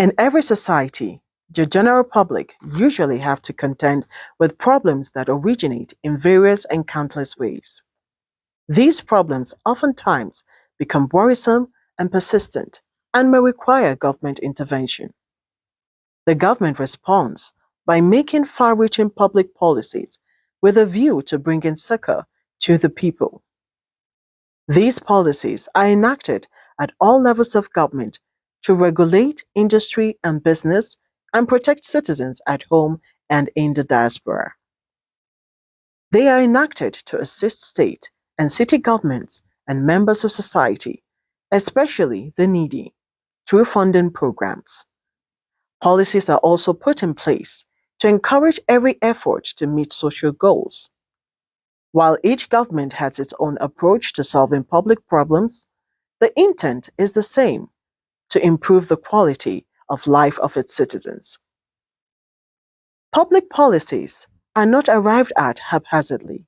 In every society, the general public usually have to contend with problems that originate in various and countless ways. These problems oftentimes become worrisome and persistent and may require government intervention. The government responds by making far-reaching public policies with a view to bringing succor to the people. These policies are enacted at all levels of government to regulate industry and business and protect citizens at home and in the diaspora. They are enacted to assist state and city governments and members of society, especially the needy, through funding programs. Policies are also put in place to encourage every effort to meet social goals. While each government has its own approach to solving public problems, the intent is the same: to improve the quality of life of its citizens. Public policies are not arrived at haphazardly.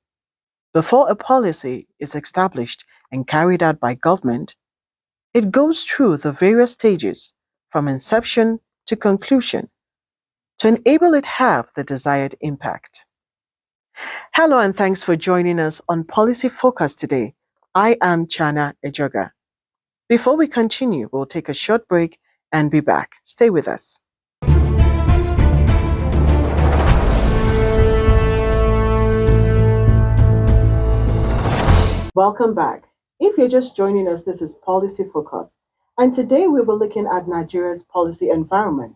Before a policy is established and carried out by government, it goes through the various stages from inception to conclusion to enable it have the desired impact. Hello and thanks for joining us on Policy Focus today. I am Chana Ejoga. Before we continue, we'll take a short break and be back. Stay with us. Welcome back. If you're just joining us, this is Policy Focus, and today we will be looking at Nigeria's policy environment.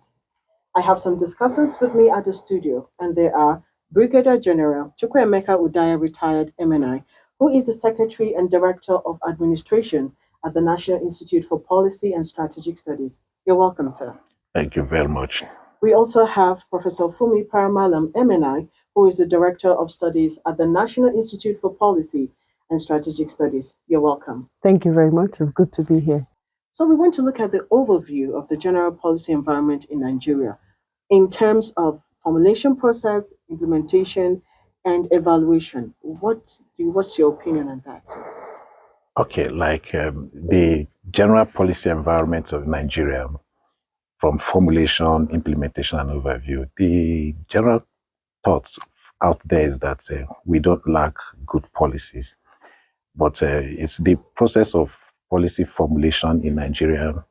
I have some discussants with me at the studio, and they are Brigadier General Chukwuemeka Udaya, retired MNI, who is the Secretary and Director of Administration at the National Institute for Policy and Strategic Studies. You're welcome, sir. Thank you very much. We also have Professor Fumi Paramalam, MNI, who is the Director of Studies at the National Institute for Policy and Strategic Studies. You're welcome. Thank you very much. It's good to be here. So we want to look at the overview of the general policy environment in Nigeria in terms of formulation process, implementation, and evaluation. What's your opinion on that? Okay, the general policy environment of Nigeria, from formulation, implementation, and overview, the general thoughts out there is that we don't lack good policies, but it's the process of policy formulation in Nigeria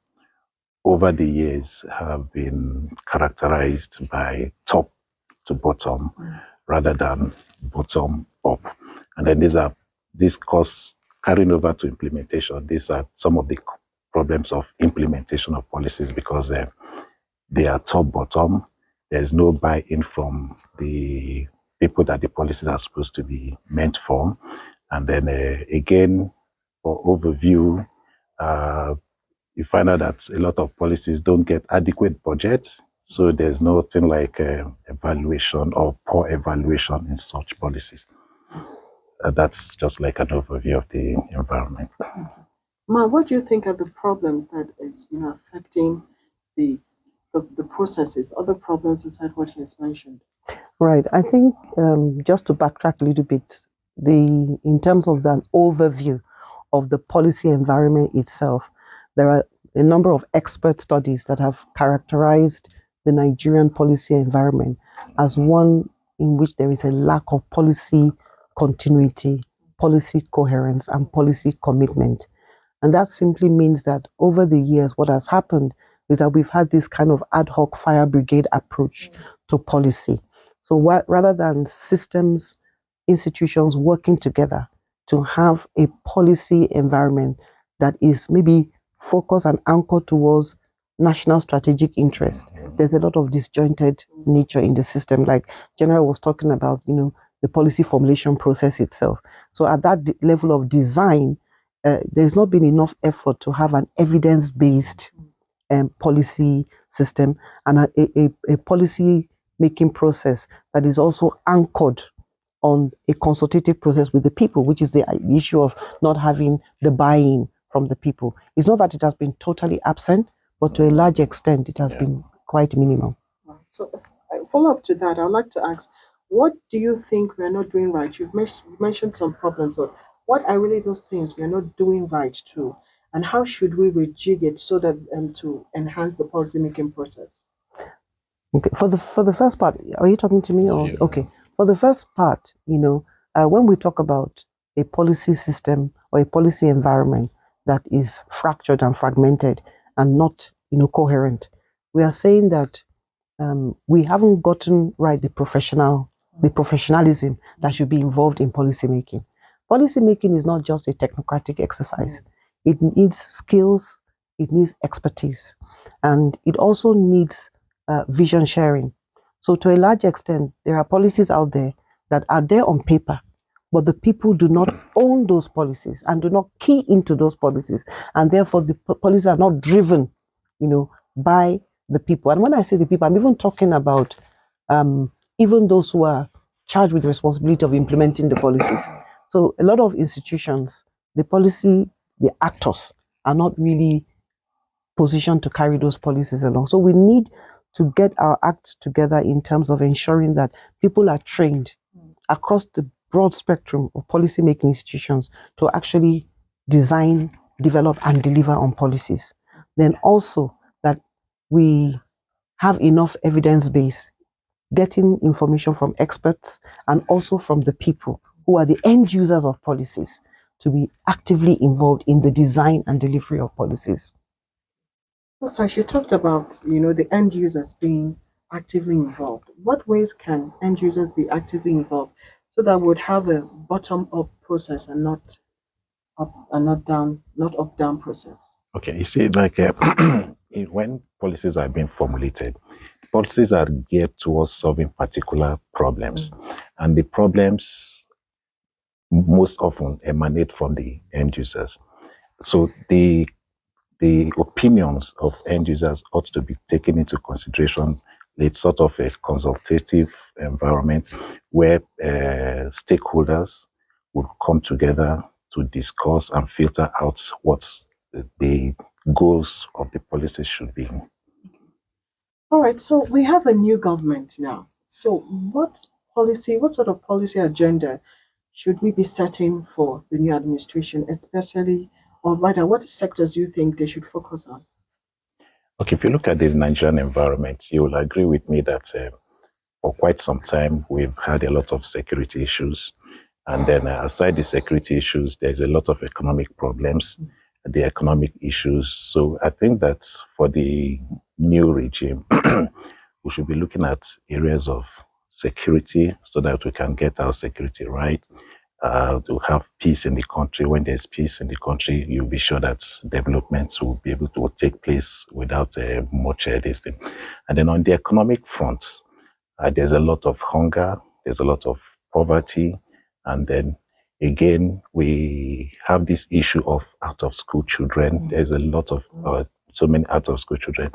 over the years have been characterized by top to bottom rather than bottom up. And then these costs carrying over to implementation. These are some of the problems of implementation of policies because they are top bottom. There's no buy-in from the people that the policies are supposed to be meant for. And then again, for overview, you find out that a lot of policies don't get adequate budget. So there's nothing like evaluation or poor evaluation in such policies. That's just like an overview of the environment. Ma, what do you think are the problems that is affecting the processes, other problems aside what he has mentioned? Right. I think just to backtrack a little bit, in terms of the overview of the policy environment itself, there are a number of expert studies that have characterized the Nigerian policy environment as one in which there is a lack of policy continuity, policy coherence, and policy commitment. And that simply means that over the years, what has happened is that we've had this kind of ad hoc fire brigade approach to policy. So rather than systems, institutions working together to have a policy environment that is maybe focused and anchored towards national strategic interest, there's a lot of disjointed nature in the system. Like General was talking about, the policy formulation process itself. So at that level of design, there's not been enough effort to have an evidence-based policy system and a policy making process that is also anchored on a consultative process with the people, which is the issue of not having the buy-in from the people. It's not that it has been totally absent, but to a large extent, it has been quite minimal. So, follow up to that, I'd like to ask, what do you think we are not doing right? You've mentioned some problems, or what are really those things we are not doing right too? and how should we rejig it so that to enhance the policymaking process? Okay. For the first part, are you talking to me Yes, or yes. okay? For the first part, when we talk about a policy system or a policy environment that is fractured and fragmented and not, coherent, we are saying that we haven't gotten right the professionalism that should be involved in policy making. Policy making is not just a technocratic exercise. It needs skills, it needs expertise, and it also needs vision sharing. So, to a large extent, there are policies out there that are there on paper, but the people do not own those policies and do not key into those policies, and therefore the policies are not driven, by the people. And when I say the people, I'm even talking about even those who are charged with the responsibility of implementing the policies. So a lot of institutions, the actors are not really positioned to carry those policies along. So we need to get our act together in terms of ensuring that people are trained across the broad spectrum of policy-making institutions to actually design, develop, and deliver on policies. Then also that we have enough evidence base, getting information from experts and also from the people who are the end users of policies to be actively involved in the design and delivery of policies. Also, you talked about, the end users being actively involved. What ways can end users be actively involved so that we would have a bottom-up process and not up and not down, not up-down process? Okay, you see, like when policies are being formulated, policies are geared towards solving particular problems, and the problems most often emanate from the end users. So the opinions of end users ought to be taken into consideration. It's sort of a consultative environment where stakeholders would come together to discuss and filter out what the goals of the policy should be. All right, so we have a new government now. So what sort of policy agenda should we be setting for the new administration, especially, or rather, what sectors do you think they should focus on? Okay, if you look at the Nigerian environment, you will agree with me that for quite some time we've had a lot of security issues. And then aside the security issues, there's a lot of economic problems, the economic issues. So I think that for the new regime, we should be looking at areas of security so that we can get our security right. To have peace in the country. When there's peace in the country, you'll be sure that developments will be able to take place without much this thing. And then on the economic front, there's a lot of hunger, there's a lot of poverty, and then again, we have this issue of out of school children. There's a lot of so many out of school children.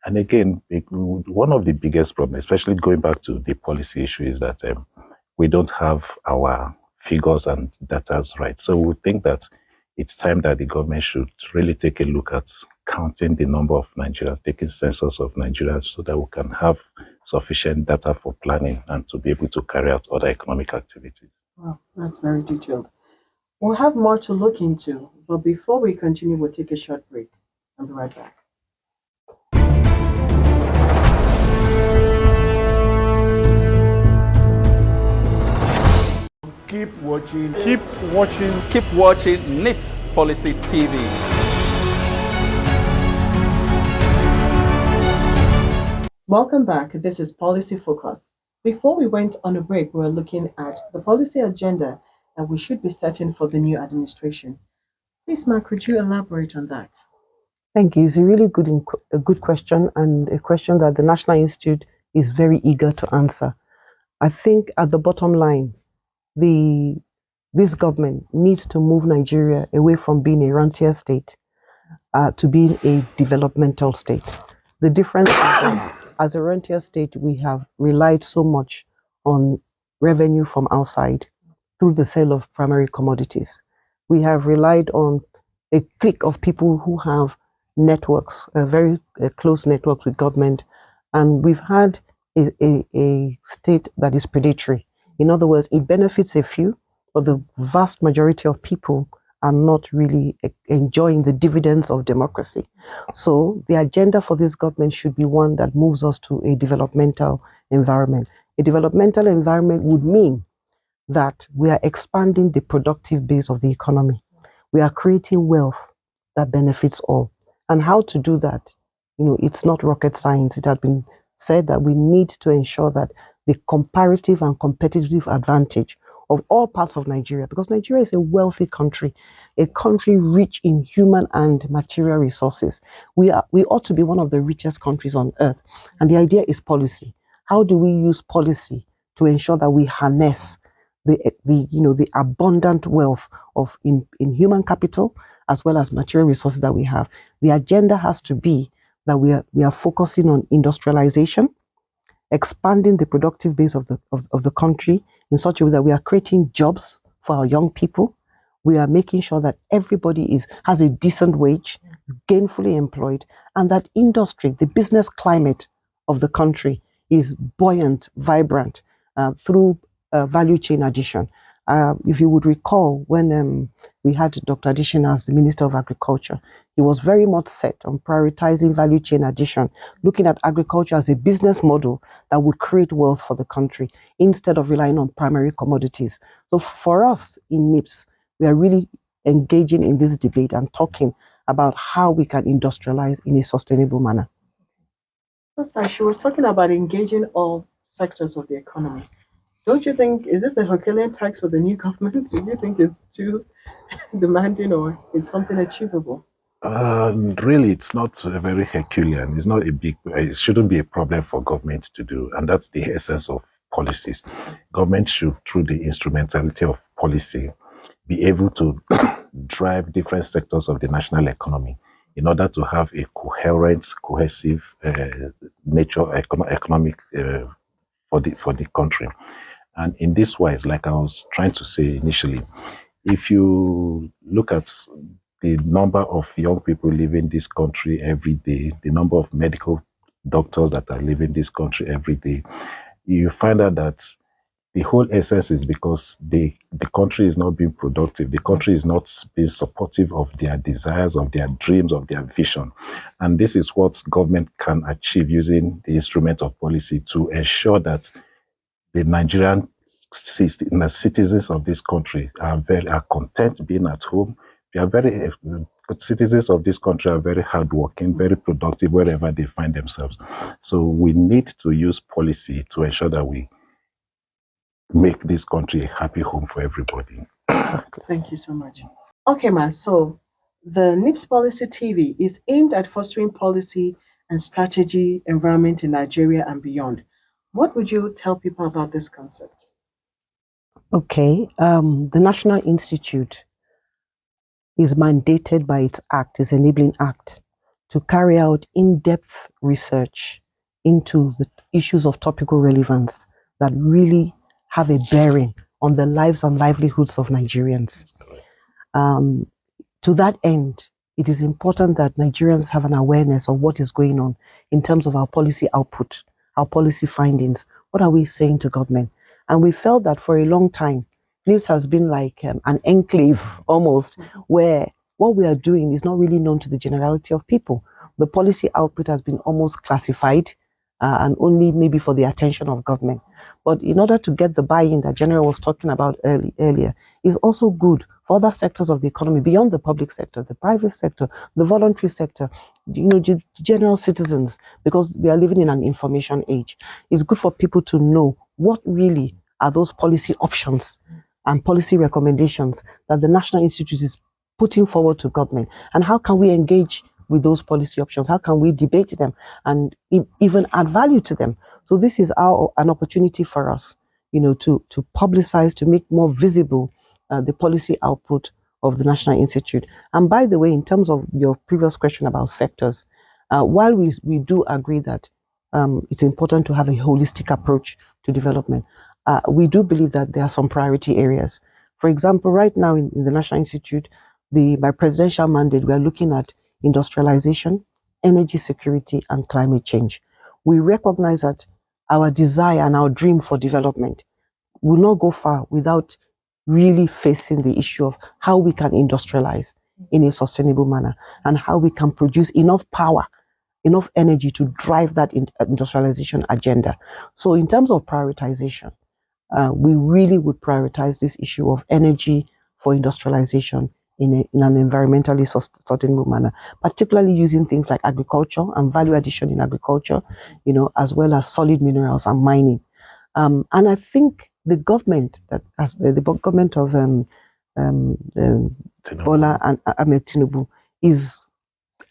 And again, one of the biggest problems, especially going back to the policy issue, is that we don't have our figures and data right. So we think that it's time that the government should really take a look at counting the number of Nigerians, taking census of Nigerians so that we can have sufficient data for planning and to be able to carry out other economic activities. Wow, that's very detailed. We'll have more to look into, but before we continue, we'll take a short break. I'll be right back. Keep watching. Keep watching. Keep watching NIPS Policy TV. Welcome back. This is Policy Focus. Before we went on a break, we were looking at the policy agenda that we should be setting for the new administration. Please, Mark, could you elaborate on that? Thank you. It's a really a good question, and a question that the National Institute is very eager to answer. I think at the bottom line, this government needs to move Nigeria away from being a rentier state to being a developmental state. The difference is that as a rentier state, we have relied so much on revenue from outside through the sale of primary commodities. We have relied on a clique of people who have networks, very close networks with government, and we've had a state that is predatory. In other words, it benefits a few, but the vast majority of people are not really enjoying the dividends of democracy. So the agenda for this government should be one that moves us to a developmental environment. A developmental environment would mean that we are expanding the productive base of the economy. We are creating wealth that benefits all. And how to do that? It's not rocket science. It has been said that we need to ensure that the comparative and competitive advantage of all parts of Nigeria, because Nigeria is a wealthy country, a country rich in human and material resources. We ought to be one of the richest countries on earth. And the idea is policy. How do we use policy to ensure that we harness the abundant wealth of in human capital as well as material resources that we have? The agenda has to be that we are focusing on industrialization, expanding the productive base of the country in such a way that we are creating jobs for our young people. We are making sure that everybody has a decent wage, gainfully employed, and that industry, the business climate of the country is buoyant, vibrant through value chain addition. If you would recall, when we had Dr. Addition as the Minister of Agriculture, he was very much set on prioritizing value chain addition, looking at agriculture as a business model that would create wealth for the country instead of relying on primary commodities. So for us in NIPS, we are really engaging in this debate and talking about how we can industrialize in a sustainable manner. She was talking about engaging all sectors of the economy. Don't you think, is this a Herculean task for the new government? Do you think it's too demanding or it's something achievable? Really, it's not very Herculean. It's not a big, it shouldn't be a problem for government to do. And that's the essence of policies. Government should, through the instrumentality of policy, be able to drive different sectors of the national economy in order to have a coherent, cohesive economic for the country. And in this wise, like I was trying to say initially, if you look at the number of young people leaving this country every day, the number of medical doctors that are leaving this country every day, you find out that the whole essence is because the country is not being productive. The country is not being supportive of their desires, of their dreams, of their vision. And this is what government can achieve using the instrument of policy to ensure that the Nigerian citizens of this country are content being at home. They are very citizens of this country are very hardworking, very productive wherever they find themselves. So we need to use policy to ensure that we make this country a happy home for everybody. Exactly. Thank you so much. Okay, man. So the NIPS Policy TV is aimed at fostering policy and strategy environment in Nigeria and beyond. What would you tell people about this concept? Okay, the National Institute is mandated by its act, its enabling act, to carry out in-depth research into the issues of topical relevance that really have a bearing on the lives and livelihoods of Nigerians. To that end, it is important that Nigerians have an awareness of what is going on in terms of our policy output, our policy findings. What are we saying to government? And we felt that for a long time, NIPS has been like an enclave almost, where what we are doing is not really known to the generality of people. The policy output has been almost classified and only maybe for the attention of government. But in order to get the buy-in that General was talking about earlier, is also good for other sectors of the economy beyond the public sector, the private sector, the voluntary sector, general citizens, because we are living in an information age. It's good for people to know what really are those policy options and policy recommendations that the National Institute is putting forward to government, and how can we engage with those policy options? How can we debate them and even add value to them? So this is an opportunity for us, to publicize, to make more visible the policy output of the National Institute. And by the way, in terms of your previous question about sectors, while we do agree that it's important to have a holistic approach to development, we do believe that there are some priority areas. For example, right now in the National Institute, by presidential mandate, we are looking at industrialization, energy security, and climate change. We recognize that our desire and our dream for development will not go far without really facing the issue of how we can industrialize in a sustainable manner and how we can produce enough power, enough energy to drive that industrialization agenda. So, in terms of prioritization, we really would prioritize this issue of energy for industrialization in an environmentally sustainable manner, particularly using things like agriculture and value addition in agriculture, as well as solid minerals and mining. And I think the government that has the government of Bola and Ahmed Tinubu is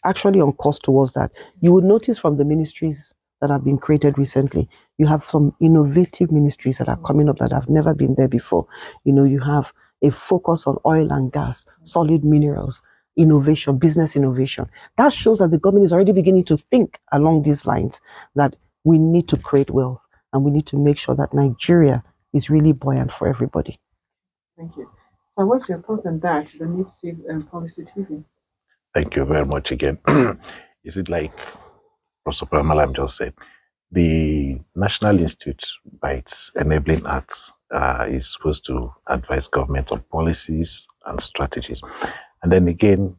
actually on course towards that. You would notice from the ministries that have been created recently, you have some innovative ministries that are coming up that have never been there before. You have a focus on oil and gas, solid minerals, innovation, business innovation. That shows that the government is already beginning to think along these lines, that we need to create wealth and we need to make sure that Nigeria is really buoyant for everybody. Thank you. So, what's your thought on that, the NIPSI Policy TV? Thank you very much again. Is it like Professor Pramalam just said? The National Institute, by its enabling acts, is supposed to advise government on policies and strategies. And then again,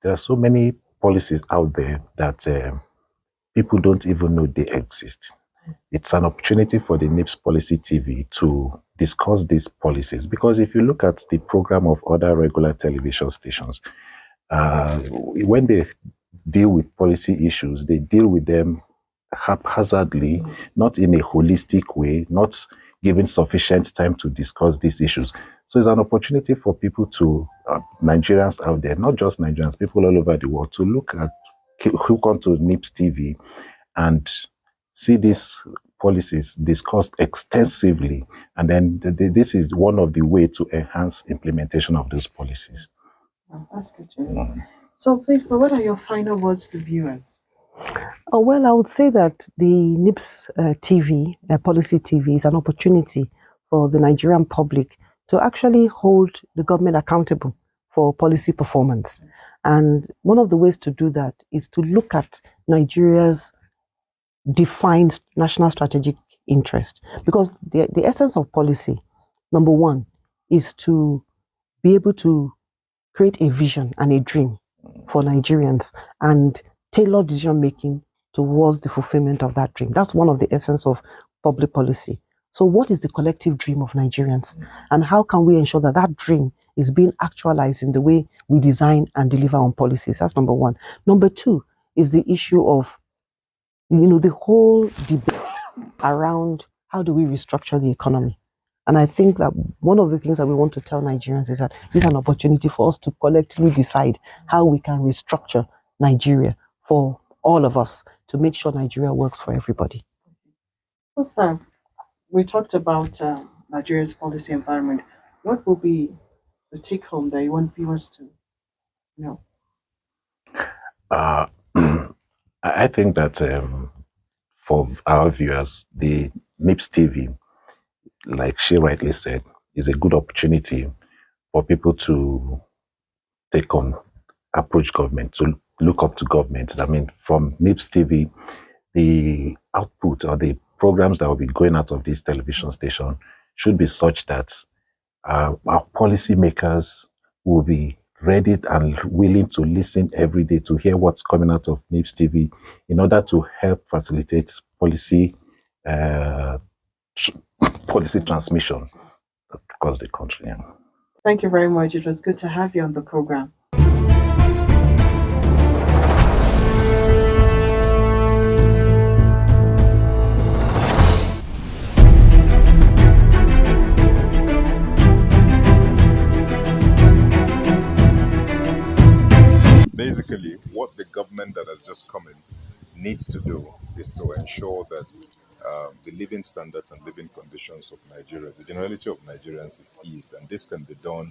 there are so many policies out there that people don't even know they exist. It's an opportunity for the NIPS Policy TV to discuss these policies, because if you look at the program of other regular television stations, when they deal with policy issues, they deal with them haphazardly, not in a holistic way, not giving sufficient time to discuss these issues. So it's an opportunity for people to, Nigerians out there, not just Nigerians, people all over the world, to hook onto NIPS TV and see these policies discussed extensively. And then this is one of the way to enhance implementation of those policies. Oh, that's good to know. So, please, but what are your final words to viewers? Oh, well, I would say that the NIPS TV, Policy TV, is an opportunity for the Nigerian public to actually hold the government accountable for policy performance. And one of the ways to do that is to look at Nigeria's defined national strategic interest. Because the essence of policy, number one, is to be able to create a vision and a dream for Nigerians and tailor decision making towards the fulfillment of that dream. That's one of the essence of public policy. So what is the collective dream of Nigerians? And how can we ensure that that dream is being actualized in the way we design and deliver on policies? That's number one. Number two is the issue of, the whole debate around how do we restructure the economy. And I think that one of the things that we want to tell Nigerians is that this is an opportunity for us to collectively decide how we can restructure Nigeria for all of us to make sure Nigeria works for everybody. So, sir, we talked about Nigeria's policy environment. What will be the take home that you want viewers to know? I think that for our viewers, the NIPS TV, like she rightly said, is a good opportunity for people to approach government, to look up to government. I mean, from NIPS TV, the output or the programs that will be going out of this television station should be such that our policymakers will be ready and willing to listen every day to hear what's coming out of NIPS TV in order to help facilitate policy transmission across the country. Yeah. Thank you very much. It was good to have you on the program. Basically, what the government that has just come in needs to do is to ensure that the living standards and living conditions of Nigerians, the generality of Nigerians, is eased, and this can be done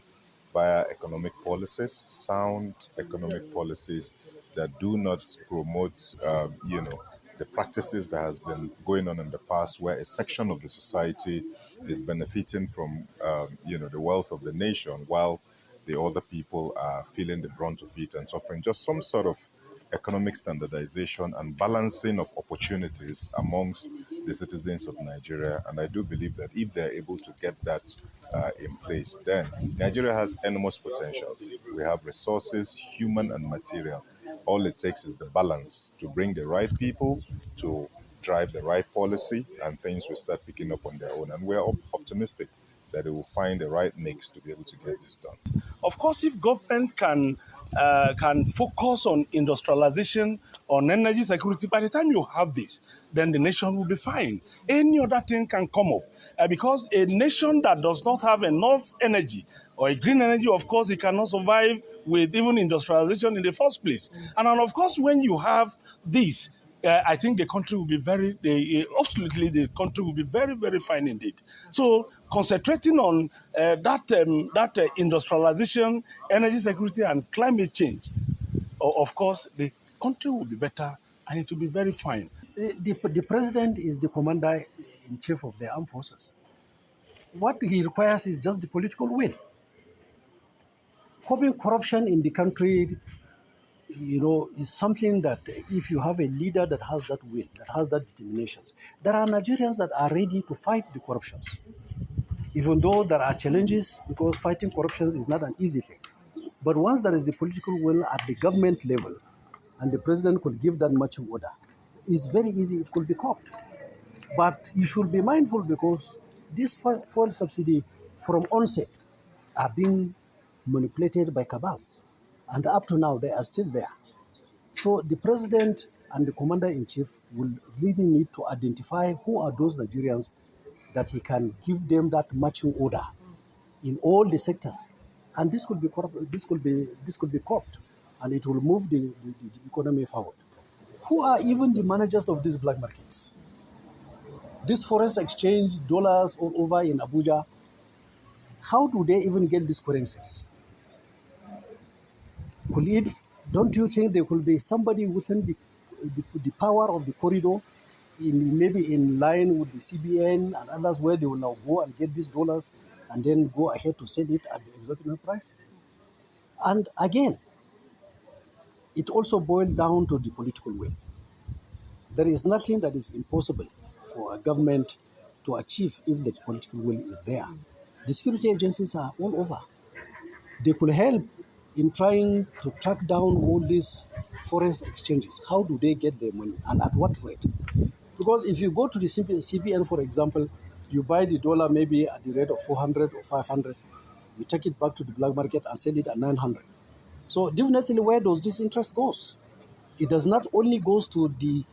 via economic policies, sound economic policies that do not promote, the practices that has been going on in the past, where a section of the society is benefiting from, the wealth of the nation, while the other people are feeling the brunt of it and suffering. Just some sort of economic standardization and balancing of opportunities amongst the citizens of Nigeria. And I do believe that if they're able to get that in place, then Nigeria has enormous potentials. We have resources, human and material. All it takes is the balance to bring the right people to drive the right policy, and things will start picking up on their own. And we're optimistic that it will find the right mix to be able to get this done. Of course, if government can focus on industrialization, on energy security, by the time you have this, then the nation will be fine. Any other thing can come up. Because a nation that does not have enough energy, or a green energy, of course, it cannot survive with even industrialization in the first place. And then, of course, when you have this, I think the country will be absolutely, the country will be very, very fine indeed. So concentrating on that industrialization, energy security, and climate change, of course, the country will be better and it will be very fine. The president is the commander in chief of the armed forces. What he requires is just the political will. Curbing corruption in the country, is something that if you have a leader that has that will, that has that determination, there are Nigerians that are ready to fight the corruptions. Even though there are challenges, because fighting corruption is not an easy thing. But once there is the political will at the government level, and the president could give that marching order, it's very easy, it could be copped. But you should be mindful, because this fuel subsidy from onset are being manipulated by cabals. And up to now, they are still there. So the president and the commander-in-chief will really need to identify who are those Nigerians that he can give them that matching order in all the sectors. And this could be copped, and it will move the economy forward. Who are even the managers of these black markets? This foreign exchange, dollars all over in Abuja, how do they even get these currencies? Don't you think there could be somebody within the power of the corridor, maybe in line with the CBN and others, where they will now go and get these dollars and then go ahead to sell it at the exorbitant price? And again, it also boils down to the political will. There is nothing that is impossible for a government to achieve if the political will is there. The security agencies are all over. They could help in trying to track down all these foreign exchanges. How do they get their money, and at what rate? Because if you go to the CBN, for example, you buy the dollar maybe at the rate of 400 or 500, you take it back to the black market and sell it at 900. So definitely, where does this interest goes? It does not only goes to the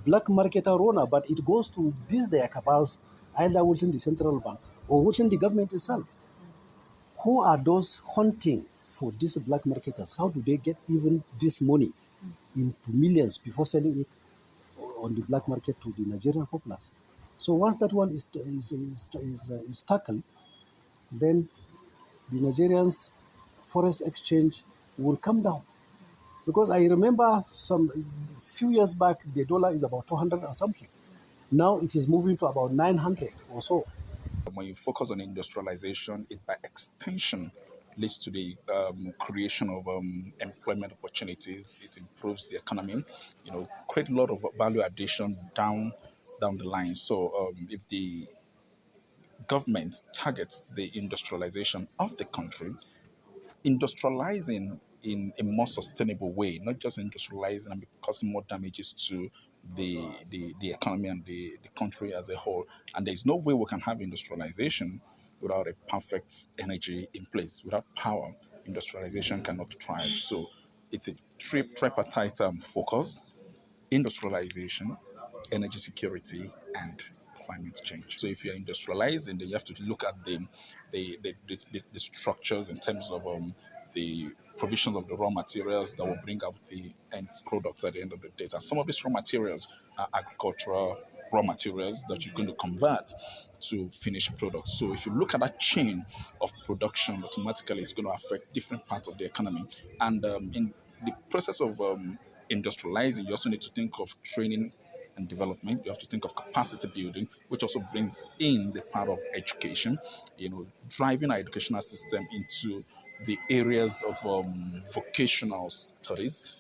black market owner, but it goes to these their cabals, either within the central bank or within the government itself. Who are those hunting for these black marketers? How do they get even this money into millions before selling it on the black market to the Nigerian populace? So once that one is tackled, then the Nigerians' forex exchange will come down. Because I remember some few years back, the dollar is about 200 and something. Now it is moving to about 900 or so. When you focus on industrialization, it by extension leads to the creation of employment opportunities. It improves the economy, create a lot of value addition down the line. So if the government targets the industrialization of the country, industrializing in a more sustainable way, not just industrializing and causing more damages to the economy and the country as a whole. And there's no way we can have industrialization without a perfect energy in place. Without power, industrialization cannot thrive. So it's a tripartite focus: industrialization, energy security, and climate change. So if you're industrializing, then you have to look at the structures in terms of the provisions of the raw materials that will bring out the end products at the end of the day. And some of these raw materials are agricultural raw materials that you're going to convert to finished products. So if you look at that chain of production, automatically it's going to affect different parts of the economy. And in the process of industrializing, you also need to think of training and development. You have to think of capacity building, which also brings in the part of education, driving our educational system into the areas of vocational studies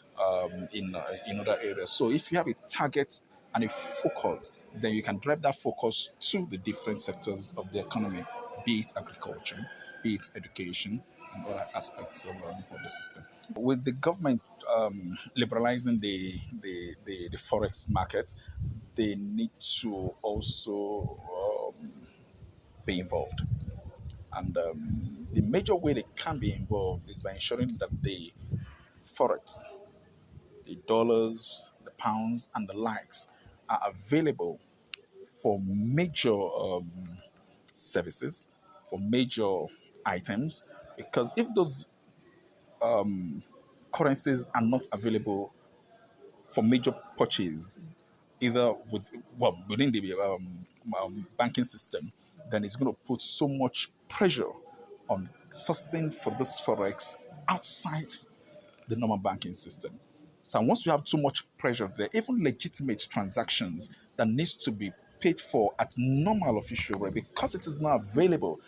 in other areas. So if you have a target and a focus, then you can drive that focus to the different sectors of the economy be it agriculture, be it education, and other aspects of the system. With the government liberalizing the forex market, they need to also be involved. And the major way they can be involved is by ensuring that the forex, the dollars, the pounds, and the likes are available for major services, for major items, because if those currencies are not available for major purchase, either within the banking system, then it's going to put so much pressure on sourcing for this forex outside the normal banking system. So once you have too much pressure there, even legitimate transactions that needs to be paid for at normal official rate, because it is not available,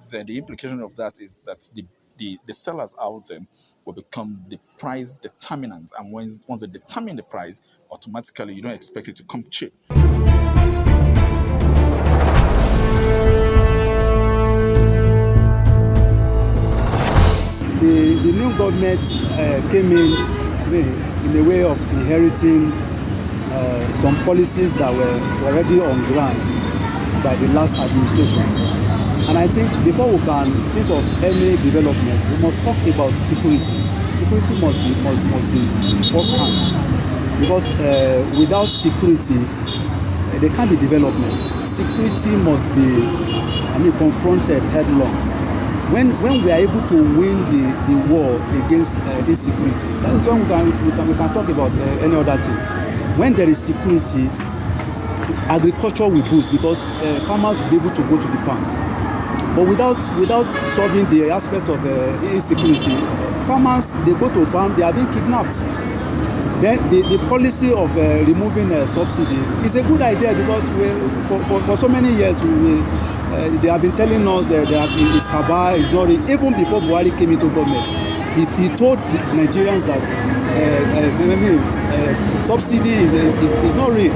then the implication of that is that the sellers out there will become the price determinants. And once they determine the price, automatically you don't expect it to come cheap. The new government came in a way of inheriting some policies that were already on ground by the last administration. And I think before we can think of any development, we must talk about security. Security must be first hand, because without security, there can't be development. Security must be, confronted headlong. When we are able to win the war against insecurity, that is when we can talk about any other thing. When there is security, agriculture will boost, because farmers will be able to go to the farms. But without solving the aspect of insecurity, farmers, they go to farm, they are being kidnapped. Then the policy of removing subsidy is a good idea, because for so many years they have been telling us that it's Kaba, it's not real. Even before Buhari came into government, he told Nigerians that subsidy is not real.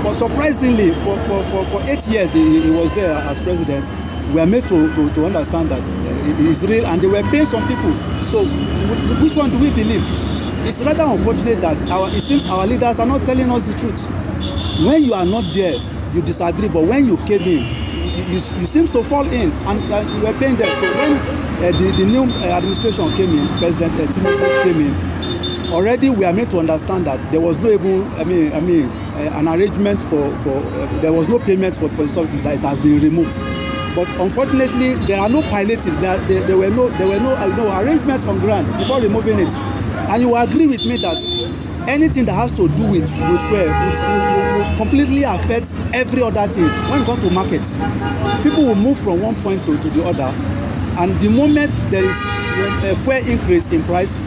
But surprisingly, for 8 years he was there as president, we are made to understand that it is real, and they were paying some people. So which one do we believe? It's rather unfortunate that it seems our leaders are not telling us the truth. When you are not there, you disagree, but when you came in, you seem to fall in, and you were paying them. So when the new administration came in, President Tinubu came in, already we are made to understand that there was no even, an arrangement for there was no payment for the subsidy, that it has been removed. But unfortunately, there are no palliatives. There were no arrangement on ground before removing it. And you will agree with me that anything that has to do with fuel will completely affect every other thing. When you go to market, people will move from one point to the other, and the moment there is a fuel increase in price,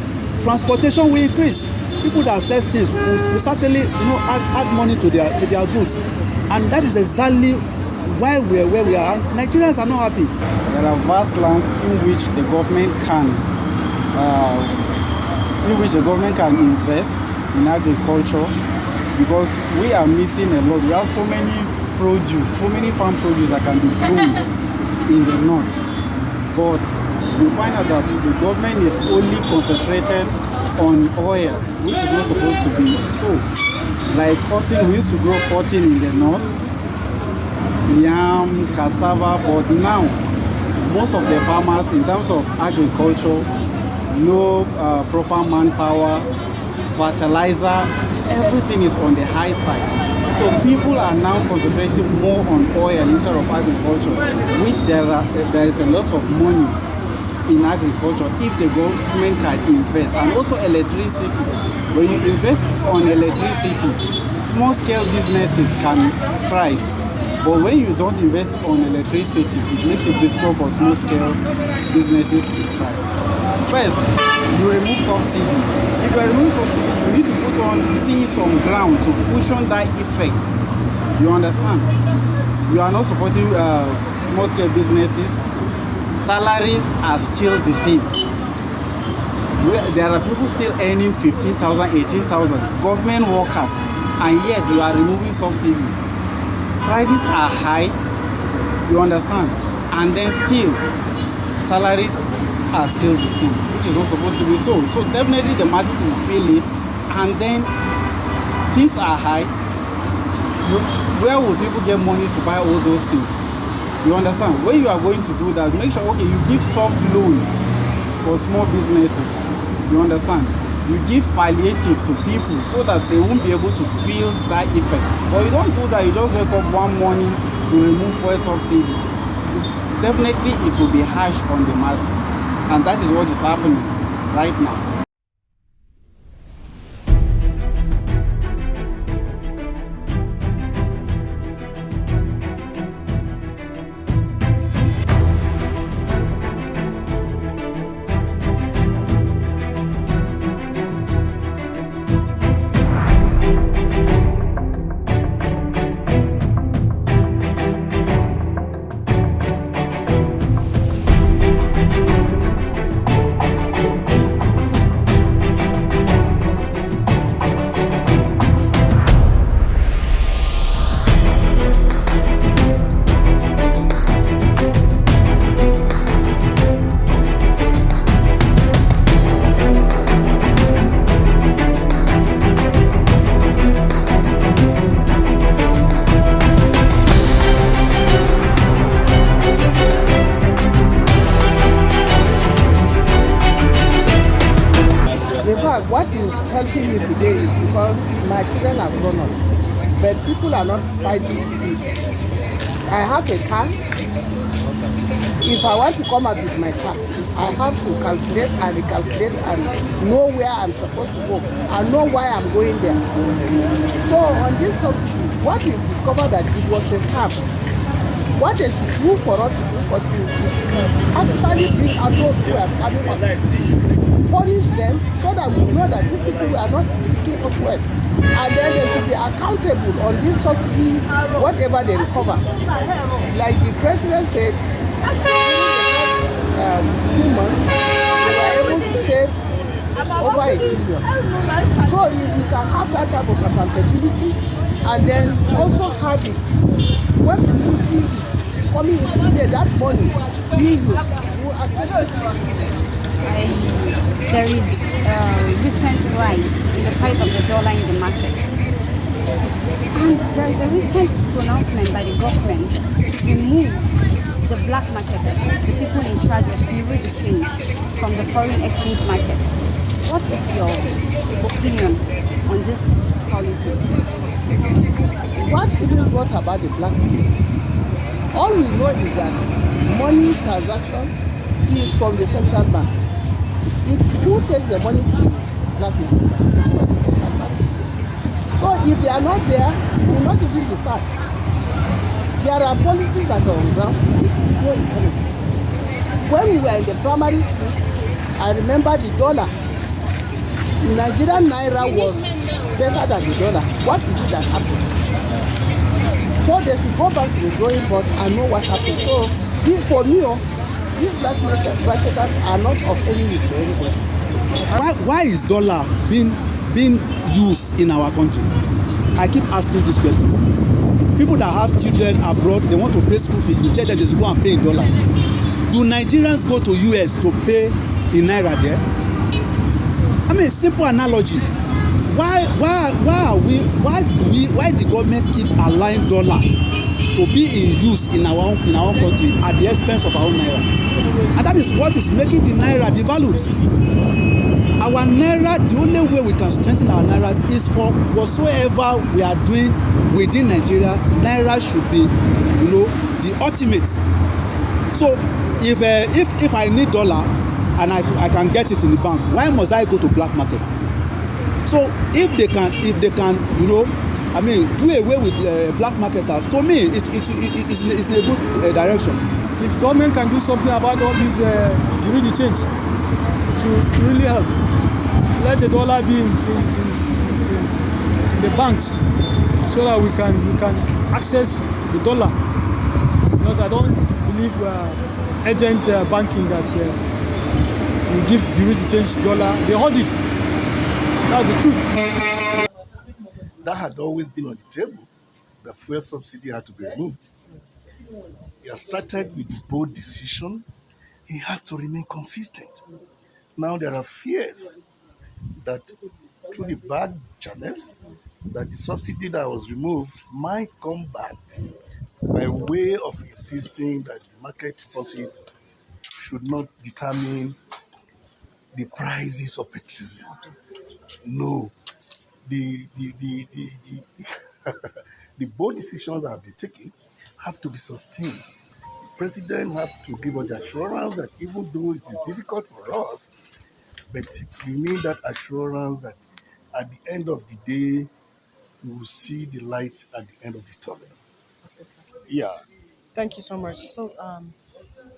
transportation will increase. People that sell things will certainly add money to their goods, and that is exactly why we are where we are. Nigerians are not happy. There are vast lands in which the government can invest in agriculture, because we are missing a lot. We have so many farm produce that can be grown in the north, but we find out that the government is only concentrated on oil, which is not supposed to be so. Like cotton, we used to grow cotton in the north, yam, cassava, but now most of the farmers, in terms of agriculture, no proper manpower, fertilizer, everything is on the high side. So people are now concentrating more on oil instead of agriculture, which there is a lot of money in agriculture if the government can invest. And also electricity. When you invest on electricity, small-scale businesses can strive. But when you don't invest on electricity, it makes it difficult for small-scale businesses to strive. First, you remove subsidy. If you remove subsidy, you need to put on things on ground to cushion that effect. You understand? You are not supporting small-scale businesses. Salaries are still the same. There are people still earning 15,000, 18,000, government workers, and yet you are removing subsidy. Prices are high, you understand, and then still salaries are still the same, which is not supposed to be so. So definitely the masses will feel it, and then things are high. Where will people get money to buy all those things? You understand? When you are going to do that, make sure, okay, you give soft loan for small businesses. You understand? You give palliative to people so that they won't be able to feel that effect. But you don't do that, you just wake up one morning to remove fuel subsidy. Definitely it will be harsh on the masses. And that is what is happening right now. What is helping me today is because my children are grown up, but people are not finding it easy. I have a car. If I want to come out with my car, I have to calculate and recalculate and know where I'm supposed to go and know why I'm going there. So on this subsidy, what we've discovered that it was a scam. What they should do for us in this country is to actually bring out those who are scamming us, punish them so that we know that these people are not treating us well. And then they should be accountable on this subsidy, whatever they recover. Like the president said, during the next 2 months, they were able to save over $1 trillion. So if we can have that type of accountability and then also have it, when people see it coming into play, that money being used, will accept it. There is a recent rise in the price of the dollar in the markets. And there is a recent pronouncement by the government to remove the black marketers, the people in charge of bureau de change from the foreign exchange markets. What is your opinion on this policy? What even brought about the black marketers? All we know is that money transaction is from the central bank. Who takes the money to the black marketers? It's not the central bank. So if they are not there, we will not even be sad. There are policies that are on ground. This is pure economics. When we were in the primary school, I remember the dollar. Nigerian naira was better than the dollar. What is it that happened? So they should go back to the drawing board and know what happened. So this, for me, these black marketers are not of any use to anybody. Why is dollar being used in our country? I keep asking this question. People that have children abroad, they want to pay school fees, you tell them they should go and pay in dollars. Do Nigerians go to US to pay in naira there? I mean, simple analogy. Why the government keeps allowing dollar to be in use in our own country at the expense of our own naira? And that is what is making the naira devalued. Our naira, the only way we can strengthen our naira is for whatsoever we are doing within Nigeria. Naira should be, the ultimate. So if I need dollar and I can get it in the bank, why must I go to black market? So if they can, do away with black marketers, to me, it's in a good direction. If government can do something about all these, you need to change to really help. Let the dollar be in the banks so that we can access the dollar. Because I don't believe agent banking that you give the change dollar, they hold it. That's the truth. That had always been on the table. The fuel subsidy had to be removed. He has started with the bold decision. He has to remain consistent. Now there are fears that through the back channels, that the subsidy that was removed might come back by way of insisting that the market forces should not determine the prices of petroleum. No, the the bold decisions that have been taken have to be sustained. The president have to give us the assurance that even though it is difficult for us, but we need that assurance that at the end of the day, we will see the light at the end of the tunnel. Yeah. Thank you so much. So,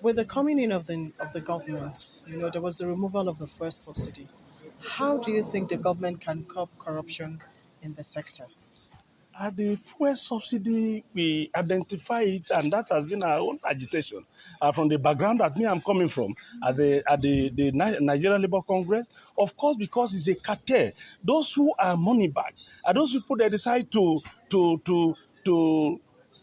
with the coming in of the government, there was the removal of the first subsidy. How do you think the government can curb corruption in the sector? At the fuel subsidy, we identify it, and that has been our own agitation. From the background that I'm coming from, at the Nigerian Labour Congress, of course, because it's a cartel. Those who are money back are those people that decide to to to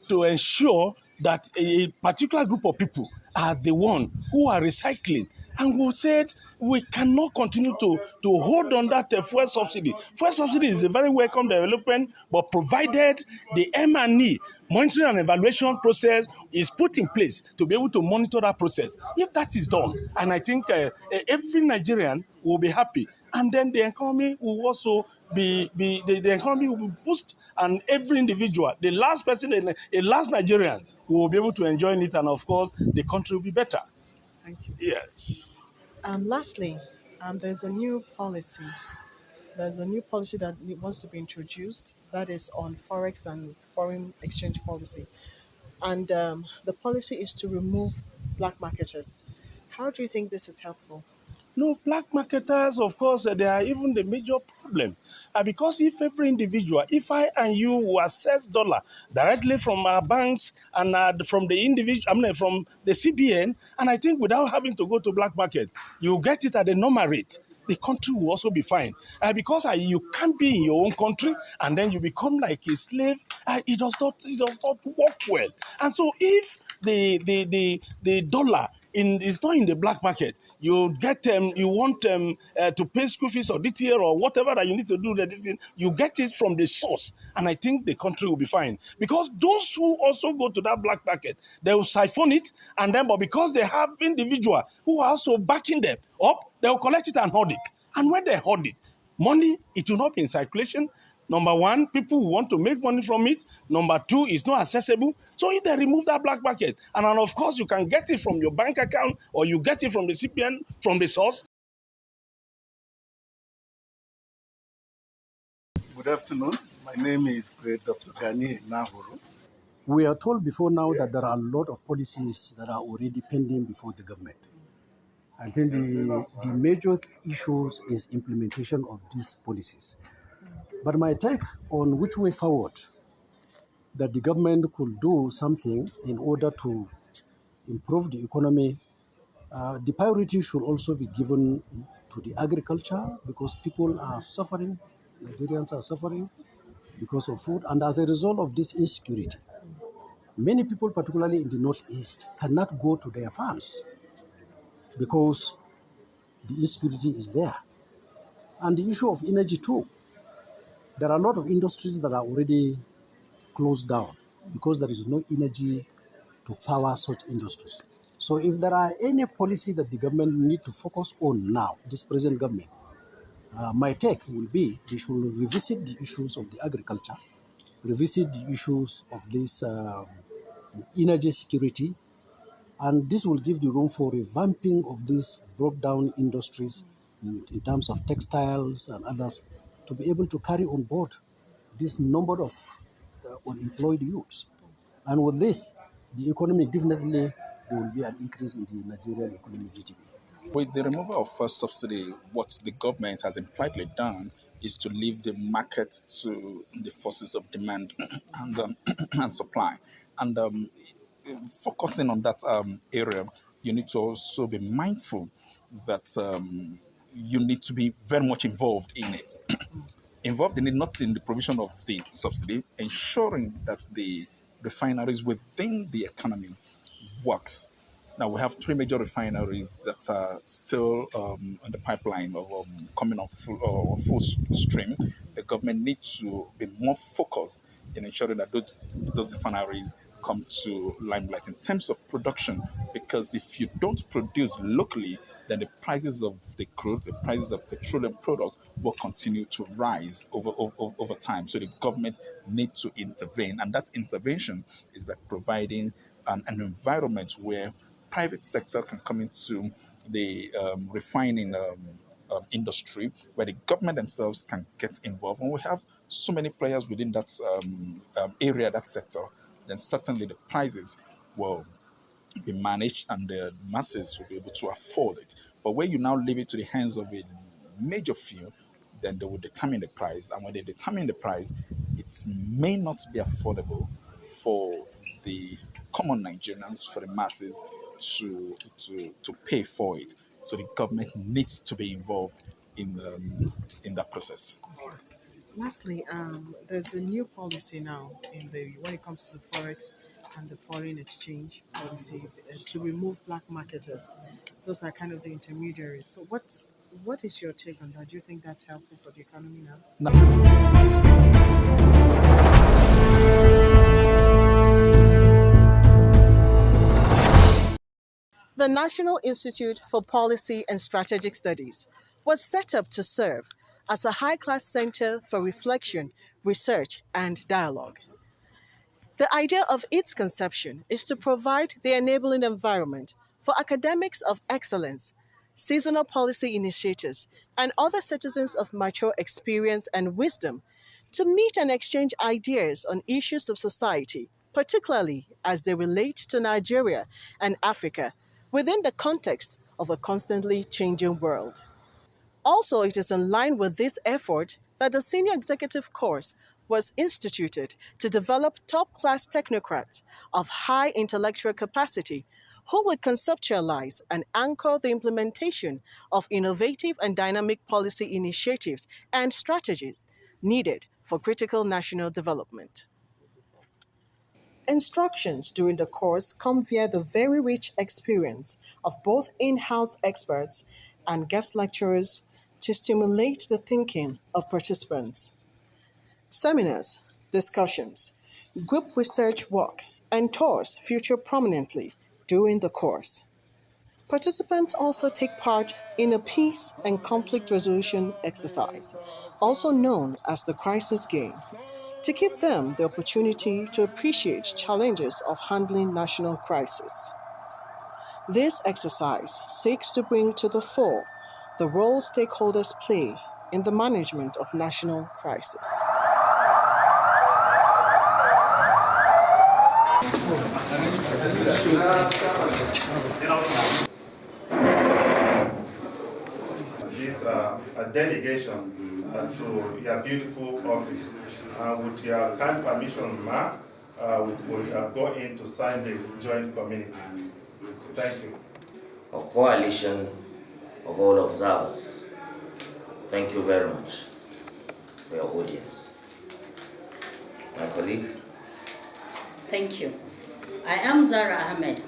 to ensure that a particular group of people are the one who are recycling. And we said we cannot continue to hold on that fuel subsidy. Fuel subsidy is a very welcome development, but provided the M&E monitoring and evaluation process is put in place to be able to monitor that process. If that is done, and I think every Nigerian will be happy, and then the economy will also the economy will be boosted, and every individual, the last person, a last Nigerian, will be able to enjoy it, and of course, the country will be better. Thank you. Yes. Lastly, there's a new policy. There's a new policy that wants to be introduced that is on forex and foreign exchange policy, and the policy is to remove black marketers. How do you think this is helpful? No, black marketers, of course, they are even the major problem. Because if every individual, if I and you will access dollar directly from our banks and from the individual, from the CBN, and I think without having to go to black market, you get it at the normal rate, the country will also be fine. Because you can't be in your own country and then you become like a slave, it does not work well. And so if the dollar is not in the black market, you get you want to pay school fees or DTL or whatever that you need to do, you get it from the source, and I think the country will be fine. Because those who also go to that black market, they will siphon it, and then but because they have individual who are also backing them up, they will collect it and hold it. And when they hold it, money, it will not be in circulation. Number one, people who want to make money from it. Number two, it's not accessible. So if they remove that black market, and then of course you can get it from your bank account or you get it from the CPN, from the source. Good afternoon. My name is Dr. Gani Nahuru. We are told before now that there are a lot of policies that are already pending before the government. I think the major issues is implementation of these policies. But my take on which way forward that the government could do something in order to improve the economy, the priority should also be given to the agriculture because people are suffering, Nigerians are suffering because of food. And as a result of this insecurity, many people, particularly in the Northeast, cannot go to their farms because the insecurity is there. And the issue of energy too. There are a lot of industries that are already closed down because there is no energy to power such industries. So if there are any policy that the government need to focus on now, this present government, my take will be they should revisit the issues of the agriculture, revisit the issues of this energy security, and this will give the room for revamping of these broke down industries in terms of textiles and others to be able to carry on board this number of unemployed youths. And with this, the economy definitely there will be an increase in the Nigerian economic GDP. With the removal of first subsidy, what the government has impliedly done is to leave the market to the forces of demand and supply. And focusing on that area, you need to also be mindful that you need to be very much involved in it. Involved in it, not in the provision of the subsidy, ensuring that the refineries within the economy works. Now we have 3 major refineries that are still on the pipeline of coming on full stream. The government needs to be more focused in ensuring that those refineries come to limelight in terms of production, because if you don't produce locally, then the prices of the crude, the prices of petroleum products will continue to rise over time. So the government needs to intervene, and that intervention is by providing an environment where private sector can come into the refining industry, where the government themselves can get involved. And we have so many players within that area, that sector, then certainly the prices will be managed and the masses will be able to afford it. But when you now leave it to the hands of a major few, then they will determine the price. And when they determine the price, it may not be affordable for the common Nigerians, for the masses to pay for it. So the government needs to be involved in that process. Lastly, there's a new policy now when it comes to the forex and the foreign exchange policy to remove black marketers. Those are kind of the intermediaries. So what is your take on that? Do you think that's helpful for the economy now? The National Institute for Policy and Strategic Studies was set up to serve as a high-class center for reflection, research, and dialogue. The idea of its conception is to provide the enabling environment for academics of excellence, seasonal policy initiators, and other citizens of mature experience and wisdom to meet and exchange ideas on issues of society, particularly as they relate to Nigeria and Africa, within the context of a constantly changing world. Also, it is in line with this effort that the Senior Executive Course was instituted to develop top-class technocrats of high intellectual capacity who would conceptualize and anchor the implementation of innovative and dynamic policy initiatives and strategies needed for critical national development. Instructions during the course come via the very rich experience of both in-house experts and guest lecturers to stimulate the thinking of participants. Seminars, discussions, group research work, and tours feature prominently during the course. Participants also take part in a peace and conflict resolution exercise, also known as the crisis game, to give them the opportunity to appreciate challenges of handling national crisis. This exercise seeks to bring to the fore the role stakeholders play in the management of national crisis. This a delegation to your beautiful office. With your kind permission, Ma, we will go in to sign the joint communique. Thank you. A coalition of all observers, thank you very much for your audience. My colleague. Thank you. I am Zara Ahmed,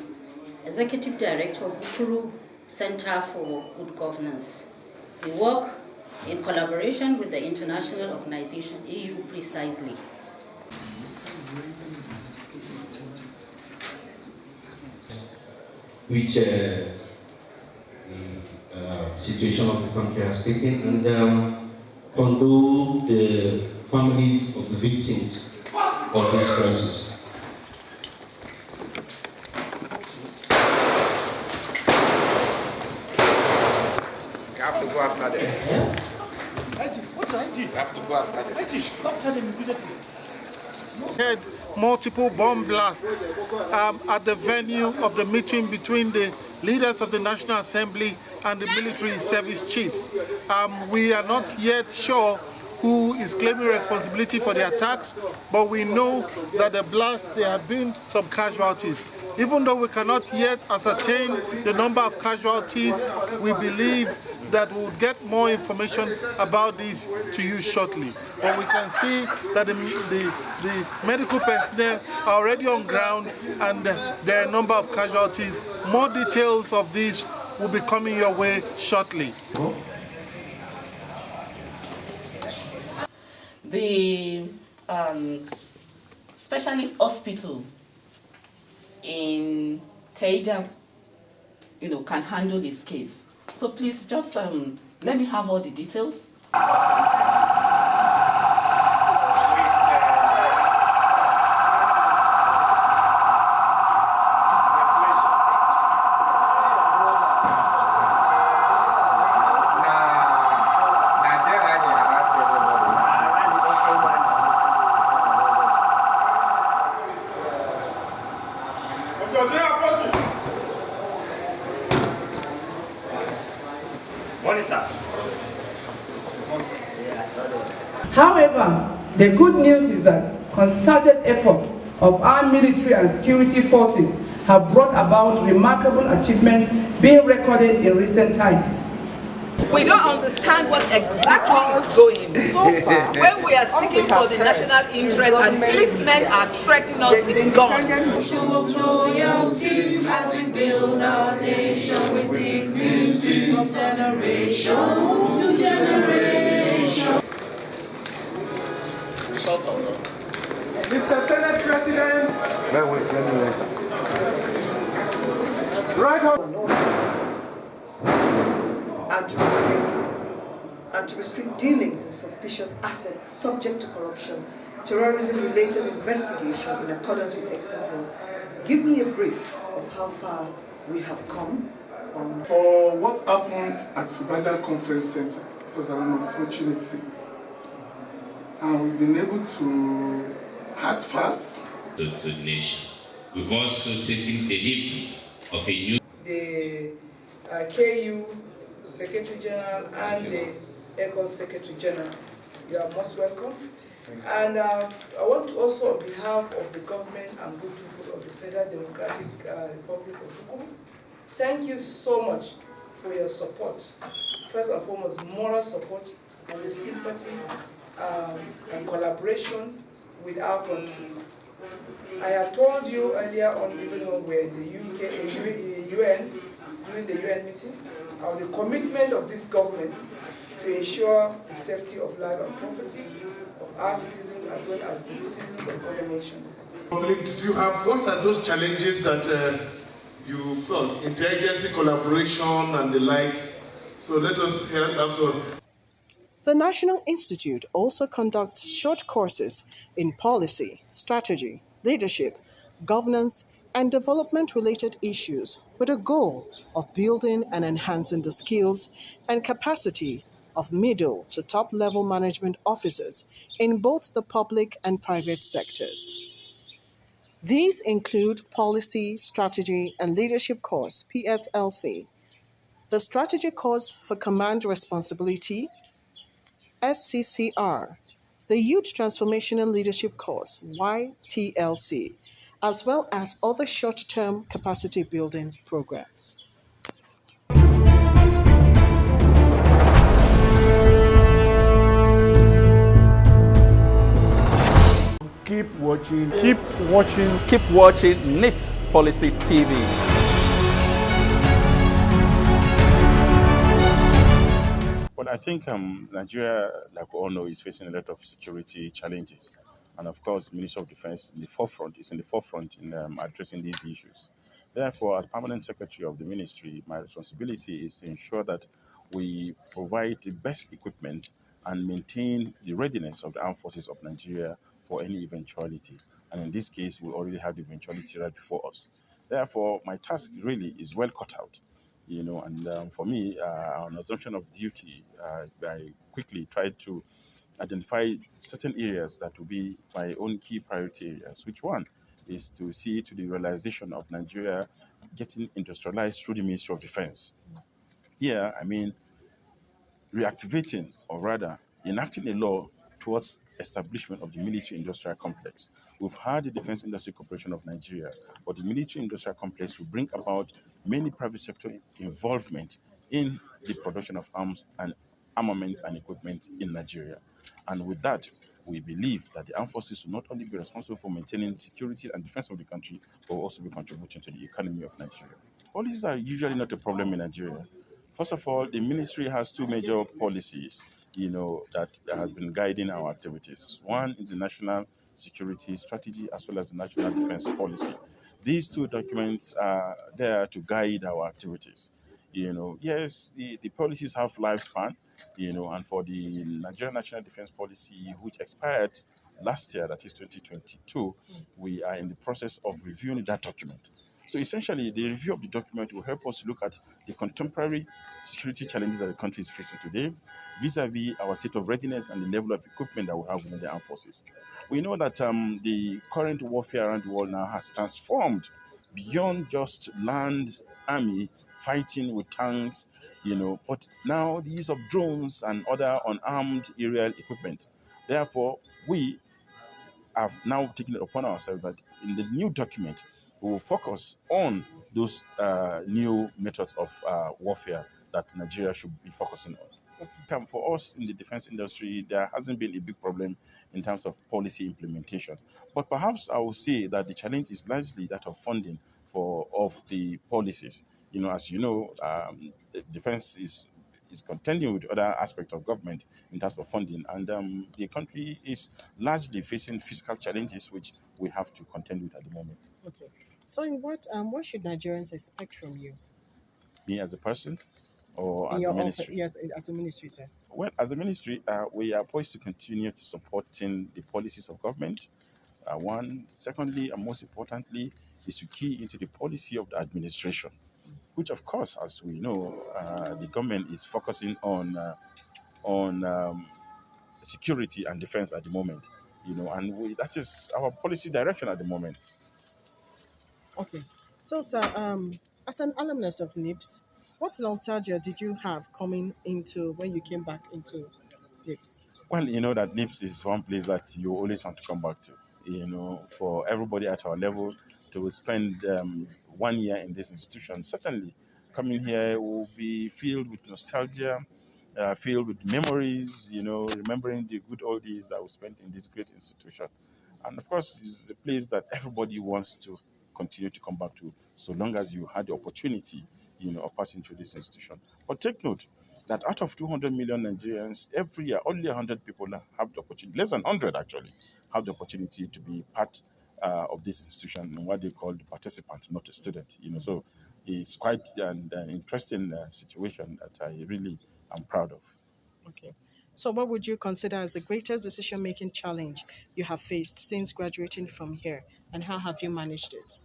Executive Director of Bukuru Center for Good Governance. We work in collaboration with the international organization EU precisely. Which the situation of the country has taken, and condole the families of the victims of this crisis. You have to go after them. You have to go after them. Had multiple bomb blasts at the venue of the meeting between the leaders of the National Assembly and the military service chiefs. We are not yet sure who is claiming responsibility for the attacks, but we know that the blast, there have been some casualties. Even though we cannot yet ascertain the number of casualties, we believe that we'll get more information about this to you shortly. But we can see that the medical personnel are already on ground, and there are a number of casualties. More details of this will be coming your way shortly. The specialist hospital in Keija, can handle this case. So please just let me have all the details. However, the good news is that concerted efforts of our military and security forces have brought about remarkable achievements being recorded in recent times. We don't understand what exactly is going so far when we are seeking for the national interest and policemen are threatening us with guns. Show of loyalty as we build our nation with dignity from generation to generation. Mr. Senate President. Right on. And to restrict dealings in suspicious assets subject to corruption, terrorism-related investigation in accordance with extant laws. Give me a brief of how far we have come on. For what happened at Subada Conference Center, it was an unfortunate thing. And we've been able to act fast. To the nation. We've also taken delivery of a new... The KU Secretary General and the ECO Secretary General, you are most welcome. And I want to also, on behalf of the government and good people of the Federal Democratic Republic of Congo, thank you so much for your support. First and foremost, moral support and the sympathy and collaboration with our country. I have told you earlier on, even when we were in the UN, during the UN meeting, of the commitment of this government to ensure the safety of life and property of our citizens as well as the citizens of other nations. Did you have, what are those challenges that you felt? Intelligence, collaboration and the like. So let us hear that. The National Institute also conducts short courses in policy, strategy, leadership, governance, and development-related issues with a goal of building and enhancing the skills and capacity of middle to top-level management officers in both the public and private sectors. These include Policy, Strategy, and Leadership Course, PSLC, the Strategy Course for Command Responsibility, SCCR, the Youth Transformation and Leadership Course, YTLC, as well as other short-term capacity building programs. Keep watching. Keep watching. Keep watching NIPS Policy TV. Well, I think Nigeria, like we all know, is facing a lot of security challenges. And of course, the Ministry of Defense is in the forefront in addressing these issues. Therefore, as Permanent Secretary of the Ministry, my responsibility is to ensure that we provide the best equipment and maintain the readiness of the armed forces of Nigeria for any eventuality. And in this case, we already have the eventuality right before us. Therefore, my task really is well cut out. And for me, on assumption of duty, I quickly tried to identify certain areas that will be my own key priority areas. Which one is to see to the realization of Nigeria getting industrialized through the Ministry of Defense. Here, I mean reactivating, or rather enacting a law towards establishment of the military-industrial complex. We've had the Defense Industry Corporation of Nigeria, but the military-industrial complex will bring about many private sector involvement in the production of arms and armament and equipment in Nigeria. And with that, we believe that the armed forces will not only be responsible for maintaining security and defense of the country, but will also be contributing to the economy of Nigeria. Policies are usually not a problem in Nigeria. First of all, the ministry has two major policies, that has been guiding our activities. One is the national security strategy as well as the national defense policy. These two documents are there to guide our activities. Yes, the policies have lifespan, and for the Nigerian National Defense Policy, which expired last year, that is 2022, we are in the process of reviewing that document. So essentially, the review of the document will help us look at the contemporary security challenges that the country is facing today, vis-a-vis our state of readiness and the level of equipment that we have within the armed forces. We know that the current warfare around the world now has transformed beyond just land army fighting with tanks, but now the use of drones and other unarmed aerial equipment. Therefore, we have now taken it upon ourselves that in the new document, we will focus on those new methods of warfare that Nigeria should be focusing on. For us in the defense industry, there hasn't been a big problem in terms of policy implementation. But perhaps I will say that the challenge is largely that of funding of the policies. As you know, defense is contending with other aspects of government in terms of funding, and the country is largely facing fiscal challenges which we have to contend with at the moment. Okay. So what should Nigerians expect from you? Me as a person or as your a ministry? Yes, as a ministry, sir. Well, as a ministry, we are poised to continue to supporting the policies of government. One. Secondly, and most importantly, is to key into the policy of the administration, which, of course, as we know, the government is focusing on security and defense at the moment. And that is our policy direction at the moment. Okay. So, sir, as an alumnus of NIPS, what nostalgia did you have coming into when you came back into NIPS? Well, that NIPS is one place that you always want to come back to. For everybody at our level to spend 1 year in this institution, certainly coming here will be filled with nostalgia, filled with memories, remembering the good old days that we spent in this great institution. And of course, it's a place that everybody wants to continue to come back to, so long as you had the opportunity, of passing through this institution. But take note that out of 200 million Nigerians, every year, only 100 people have the opportunity, less than 100 actually, have the opportunity to be part of this institution, and what they call the participant, not a student. So it's quite an interesting situation that I really am proud of. Okay. So what would you consider as the greatest decision-making challenge you have faced since graduating from here, and how have you managed it?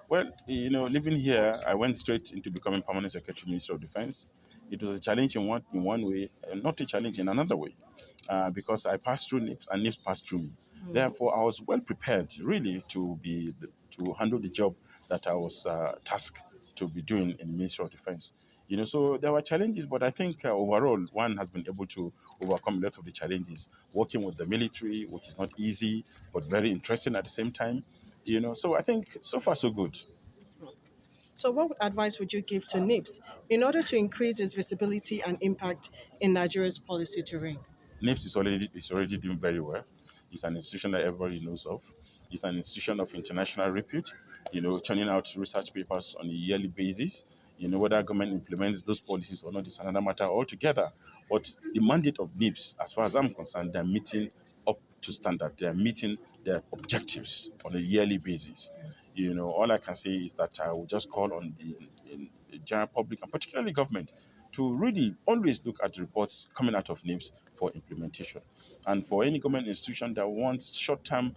Well, living here, I went straight into becoming Permanent Secretary, Minister of Defense. It was a challenge in one way, and not a challenge in another way, because I passed through NIPS and NIPS passed through me. Therefore, I was well prepared, really, to handle the job that I was tasked to be doing in the Ministry of Defense. So there were challenges, but I think overall, one has been able to overcome a lot of the challenges. Working with the military, which is not easy, but very interesting at the same time. So I think so far so good. So what advice would you give to NIPS in order to increase its visibility and impact in Nigeria's policy terrain? NIPS is already doing very well. It's an institution that everybody knows of. It's an institution of international repute, churning out research papers on a yearly basis. Whether government implements those policies or not is another matter altogether. But the mandate of NIPS, as far as I'm concerned, they're meeting up to standard. They're meeting their objectives on a yearly basis. All I can say is that I will just call on the general public, and particularly government, to really always look at the reports coming out of NIPS for implementation. And for any government institution that wants short-term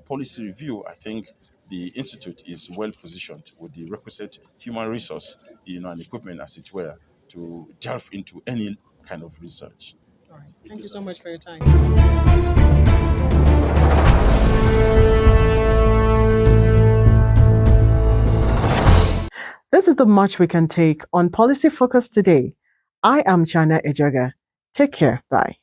policy review, I think the institute is well positioned with the requisite human resource, and equipment, as it were, to delve into any kind of research. All right. Thank you so much for your time. This is the much we can take on Policy Focus today. I am Chana Ejaga. Take care. Bye.